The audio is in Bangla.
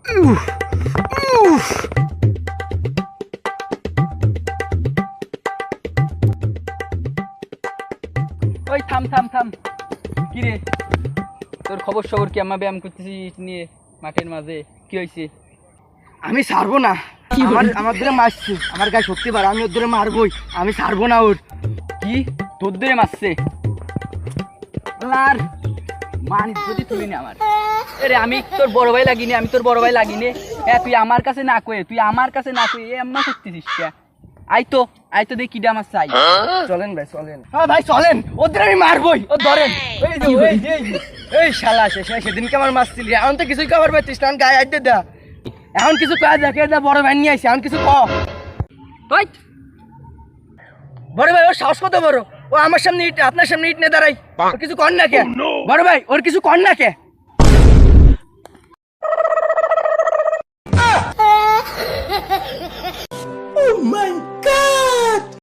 ওই থাম থাম থাম, কি রে তোর খবর সবর কি? আমার ব্যায়াম করতেছিস নিয়ে মাঠের মাঝে, কি হয়েছে? আমি ছাড়বো না। আমার ধরে মারছে, আমার গায়ে শক্তি পারে, আমি ওর ধরে মারবই, আমি ছাড়বো না ওর। কি তোর ধরে মারছে? আর মান যদি তুলি না আমার, আরে আমি তোর বড় ভাই লাগিনি, আমি তোর বড় ভাই লাগিনি। হ্যাঁ তুই আমার কাছে না কয়ে, তুই আমার কাছে না কয়ে এ আম্মা করতেছিস কে? আই তো দেখি কিডা আমার চাই। চলেন ভাই চলেন। হ্যাঁ ভাই চলেন, ওদের আমি মারবই। ও ধরেন। এই শালা সেদিনকে আমার মারছিলি, এখন তো কিছুই কবার পাইতিস না, গায়ে আইতে দা। এখন কিছু কয়া দেখে দা, বড় ভাই নিয়ে আইসি, এখন কিছু ক। ওই বড় ভাই ওর সাহস কত বড়, ও আমার সামনে ইট, আপনার সামনে ইট নিয়ে দাঁড়াই, ওর কিছু কর না কে? বড় ভাই ওর কিছু কর না কে?